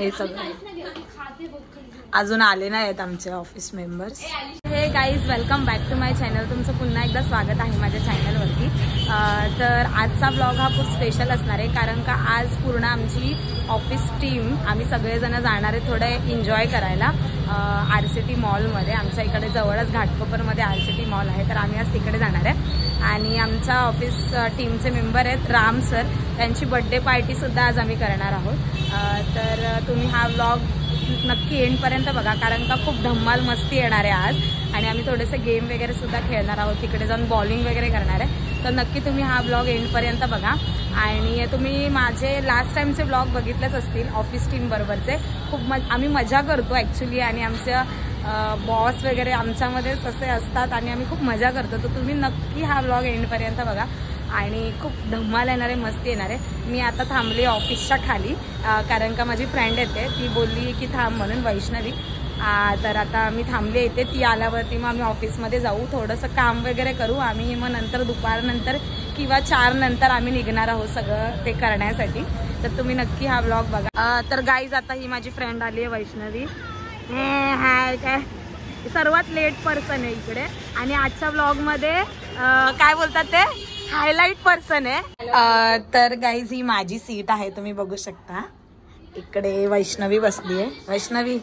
हे सगळं अजून आले नाही आहेत आमचे office members. Hey guys, welcome back to my channel. तुमचं पुन्हा एकदा स्वागत आहे माझ्या चॅनलवरती. तर आजचा ब्लॉग हा खूप स्पेशल असणार आहे, कारण का आज पूर्ण आमची ऑफिस टीम आम्ही सगळेजण जाणार आहे थोडे एन्जॉय करायला RCT मॉलमध्ये. आमच्या इकडे जवळच घाटकोपरमध्ये RCT मॉल आहे, तर आम्ही आज तिकडे जाणार आहे. आणि आमच्या ऑफिस टीमचे मेंबर आहेत राम सर, त्यांची बर्थडे पार्टीसुद्धा आज आम्ही करणार आहोत. तर तुम्ही हा ब्लॉग नक्की एंडपर्यंत बघा, कारण का खूप धम्माल मस्ती येणार आहे आज. आणि आम्ही थोडेसे गेम वगैरे सुद्धा खेळणार आहोत, तिकडे जाऊन बॉलिंग वगैरे करणार आहे. तर नक्की तुम्ही हा ब्लॉग एंडपर्यंत बघा. आणि तुम्ही माझे लास्ट टाईमचे ब्लॉग बघितलेच असतील ऑफिस टीम बरोबरचे. खूप आम्ही मजा करतो ॲक्च्युली, आणि आमच्या बॉस वगैरे आमच्यामध्येच असे असतात आणि आम्ही खूप मजा करतो. तर तुम्ही नक्की हा ब्लॉग एंडपर्यंत बघा आणि खूप धम्माल येणार आहे, मस्ती येणार आहे. मी आता थांबली ऑफिसच्या खाली, कारण का माझी फ्रेंड येते, ती बोलली की थांब म्हणून, वैष्णवी. तर आता मी थांबले येते, ती आल्यावरती मग आम्ही ऑफिसमध्ये जाऊ, थोडंसं काम वगैरे करू आम्ही. मग नंतर दुपारनंतर किंवा 4 नंतर आम्ही निघणार आहोत सगळं ते करण्यासाठी. तर तुम्ही नक्की हा ब्लॉग बघा. तर गाईज, आता ही माझी फ्रेंड आली आहे वैष्णवी. हाय, काय सर्वात लेट पर्सन आहे इकडे, आणि आजच्या ब्लॉगमध्ये काय बोलतात ते हायलाइट पर्सन आहे. तर गाईज, ही माझी सीट आहे, तुम्ही बघू शकता. इकडे वैष्णवी बसली आहे. वैष्णवी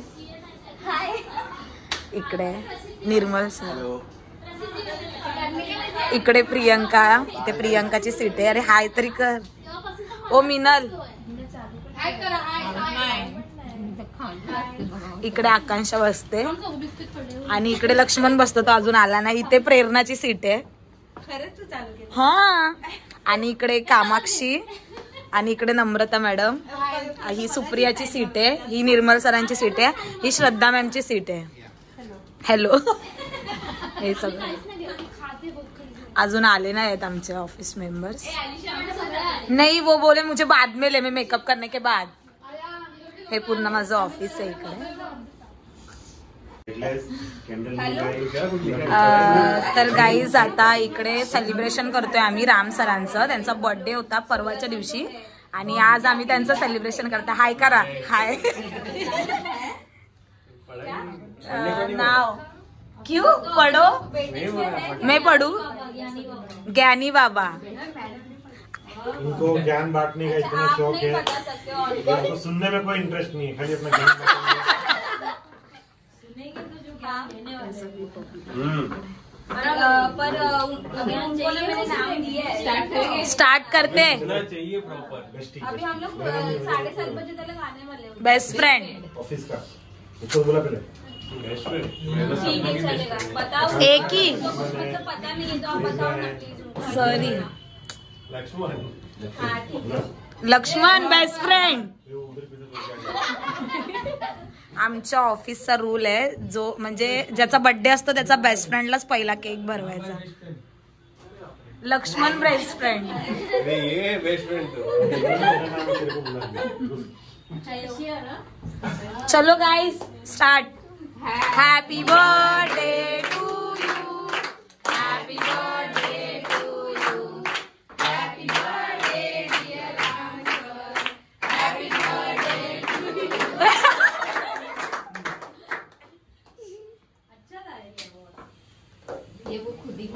इकडे निर्मल सर, इकडे प्रियंका, इथे प्रियंकाची सीट आहे. अरे हाय तरी कर. ओ मिनल, इकडे आकांक्षा बसते आणि इकडे लक्ष्मण बसतो, तो अजून आला नाही. इथे प्रेरणाची सीट आहे. हा, आणि इकडे कामाक्षी, आणि इकडे नम्रता मॅडम. ही सुप्रियाची सीट आहे, ही निर्मल सरांची सीट आहे, ही श्रद्धा मॅमची सीट आहे. हॅलो. हे सगळं अजून आले नाही आहेत आमचे ऑफिस मेंबर्स. नाही, वो बोले मुझे बाद में ले, मैं मेकअप करने के बाद. हे पूर्ण माझं ऑफिस आहे इकडे. तर गाईज, आता इकडे सेलिब्रेशन करतोय आम्ही राम सरांचं. त्यांचा बर्थडे होता परवाच्या दिवशी, आणि आज आम्ही त्यांचं सेलिब्रेशन करतोय. हाय करा, हाय. नाव क्यों पढ़ो, मैं पढ़ू. ज्ञानी बाबा. इनको ज्ञान बांटने का इतना शौक है, इनको सुनने में कोई इंटरेस्ट नहीं है, खाली अपना ज्ञान स्टार्ट करते. अभी हम लोग 7:30 बजे तक आने वाले हैं. बेस्ट फ्रेंड ऑफिस का इसको बोला पहले. बेस्ट फ्रेंड ठीक है, चलेगा. बताओ एक ही मतलब पता नहीं है तो आप बताओ ना प्लीज. सॉरी, हाँ ठीक है. Laxman best friend. आमच्या ऑफिसचा रूल आहे, जो म्हणजे ज्याचा बर्थडे असतो त्याचा बेस्ट फ्रेंडलाच पहिला केक भरवायचा. Laxman best friend. ये बेस्ट फ्रेंड चलो guys, start. Happy birthday to you, happy birthday to you, happy birthday dear Ram sir, happy birthday to you. अच्छा था ये वो खुद ही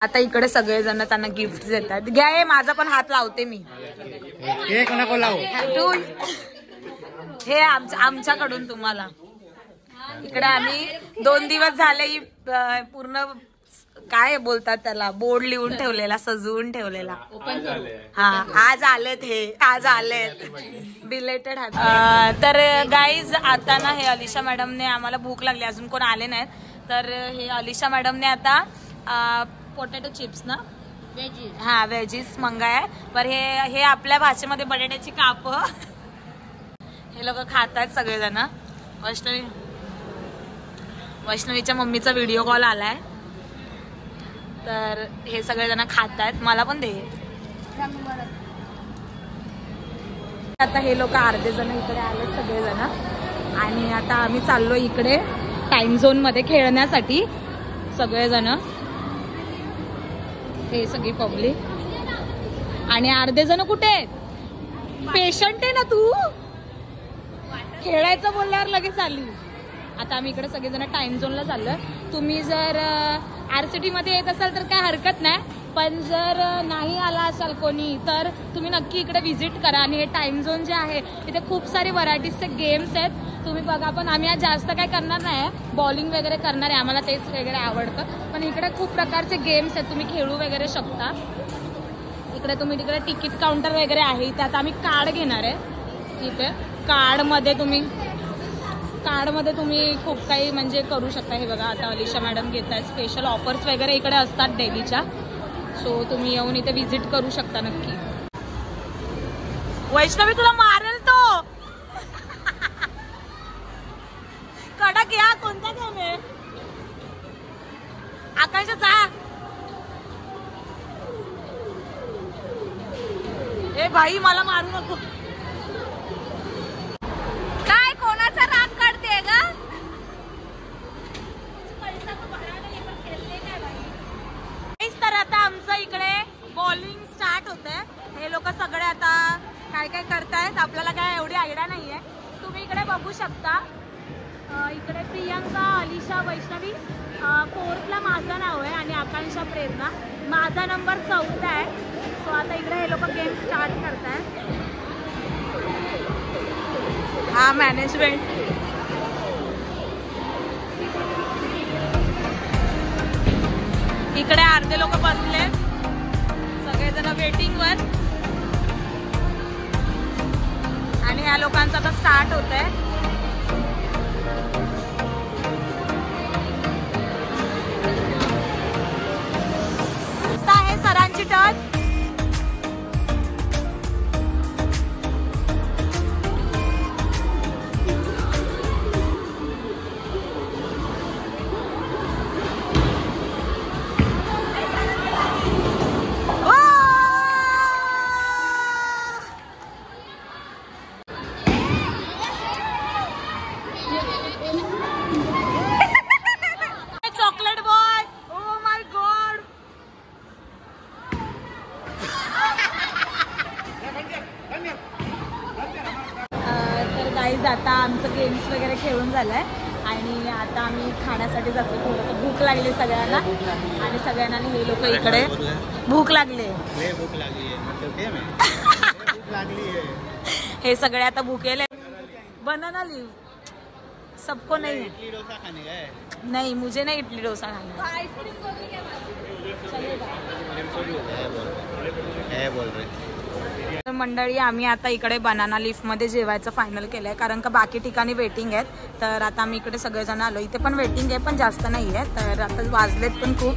आता इकडे सगळेजण त्यांना गिफ्ट देतात. घ्या, हे माझा पण हात लावते मी. केक नको लावू. हे आमच्याकडून तुम्हाला. इकडे आम्ही 2 दिवस झाले पूर्ण काय बोलतात त्याला, बोर्ड लिहून ठेवलेला, सजवून ठेवलेला. हा, आज आलेत, हे आज आलेत. बिलेटेड. तर गाईज, आता ना हे अलिशा मॅडमने, आम्हाला भूक लागली, अजून कोण आले नाहीत, तर हे अलिशा मॅडमने आता पोटॅटो चिप्स ना, वेजीज, हा वेजीस मंगाय. पर हे आपल्या भाषेमध्ये बटाट्याची काप. हे लोक खातात सगळेजण. वैष्णवीच्या मम्मीचा व्हिडिओ कॉल आलाय, तर हे सगळेजण खातात. मला पण दे. आता हे लोक अर्धे जण इकडे आले सगळेजण, आणि आता आम्ही चाललो इकडे टाइम झोन मध्ये खेळण्यासाठी सगळेजण. हे सगळी पब्लिक, आणि अर्धे जण कुठे आहेत? पेशंट आहे ना तू, खेळायचं बोलल्यावर लगेच आली. आता आम्ही इकडे सगळेजण टाइम झोनला चाललोय. तुम्ही जर RCT मध्ये येत असाल तर काय हरकत नाही, पण जर नाही आला असाल कोणी तर तुम्ही नक्की इकडे व्हिजिट करा. आणि हे टाइम झोन जे आहे इथे खूप सारे व्हरायटीजचे गेम्स आहेत, तुम्ही बघा. पण आम्ही आज जास्त काय करणार नाही, बॉलिंग वगैरे करणार आहे, आम्हाला तेच वगैरे आवडतं. पण इकडे खूप प्रकारचे गेम्स आहेत, तुम्ही खेळू वगैरे शकता. इकडे तुम्ही तिकडे तिकीट काउंटर वगैरे आहे. इथे आता आम्ही कार्ड घेणार आहे. इथे कार्डमध्ये तुम्ही खूप काही म्हणजे करू शकता. हे बघा आता अलिशा मॅडम घेत आहेत, स्पेशल ऑफर्स वगैरे इकडे असतात डेलीच्या. सो तुम्ही येऊन इथे व्हिजिट करू शकता नक्की. वैष्णवी तुला मारेल तो. कडक या, कोणता गेम आहे? आकाशाचा. ए भाई मला मारू नको. काय कोणाचा राग काढते ग? तर आता आमचं इकडे बॉलिंग स्टार्ट होतंय. हे लोक सगळे आता काय काय करतायत आपल्याला काय एवढी आयडिया नाहीये. तुम्ही इकडे बघू शकता. इकडे प्रियंका, अलिशा, वैष्णवी 4th माझं नाव आहे आणि आकांक्षा प्रेरणा माझा नंबर 4 आहे. सो आता इकडे हे लोक गेम स्टार्ट करतायत. हा मॅनेजमेंट. इकडे अर्धे लोक बसले, सगळेजण वेटिंग वर. आणि ह्या लोकांचं आता स्टार्ट होत आहे. सरांची टर्न. आता आमचं गेम्स वगैरे खेळून झालंय आणि आता आम्ही खाण्यासाठी जातो. थोडंसं भूक लागली सगळ्यांना आणि सगळ्यांना हे लोक इकडे भूक लागली. हे सगळे आता भुकेले. बनाना लीव सबको नहीं है. इडली डोसा खाने का है? नहीं मुझे नहीं इडली डोसा खाना है. बोल रहे मंडळी आम्ही आता इकडे बनाना लीफ मध्ये जेवायचं फायनल केलंय, कारण का बाकी ठिकाणी वेटिंग आहेत. तर आता आम्ही इकडे सगळेजण आलो. इथे पण वेटिंग आहे पण जास्त नाही आहे. तर आता वाजलेत पण खूप.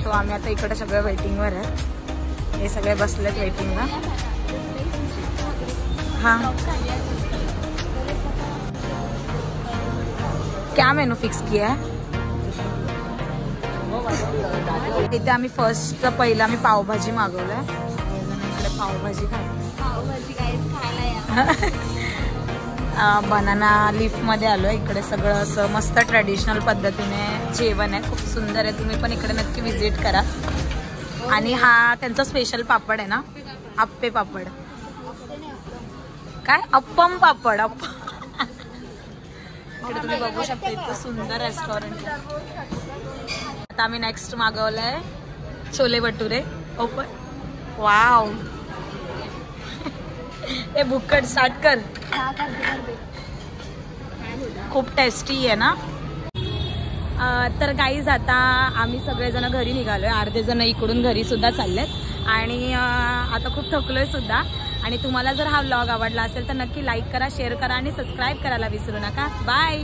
सो आम्ही आता इकडे सगळे वेटिंगवर आहे. हे सगळे बसलेत वेटिंगला. हाँ क्या मेनू फिक्स किया है? इथे आम्ही पहिला आम्ही पावभाजी मागवलंय. इकडे पावभाजी बनाना लीफ मध्ये आलोय. इकडे सगळं असं मस्त ट्रेडिशनल पद्धतीने जेवण आहे, खूप सुंदर आहे. तुम्ही पण इकडे नक्की विजिट करा. आणि हा त्यांचा स्पेशल पापड आहे ना, आप्पे पापड. काय अप्पम पापड. इकडे तुम्ही बघू शकता इतकं सुंदर रेस्टॉरंट. आता आम्ही नेक्स्ट मागवलंय छोले भटुरे. ओपन. वाव. हे बुक्कट स्टार्ट कर. खूप टेस्टी आहे ना. तर गाईज आता आम्ही सगळेजण घरी निघालोय. अर्धे जण इकडून घरी सुद्धा चाललेत आणि आता खूप थकलोय सुद्धा. आणि तुम्हाला जर हा व्लॉग आवडला असेल तर नक्की लाईक करा, शेअर करा आणि सबस्क्राईब करायला विसरू नका. बाय.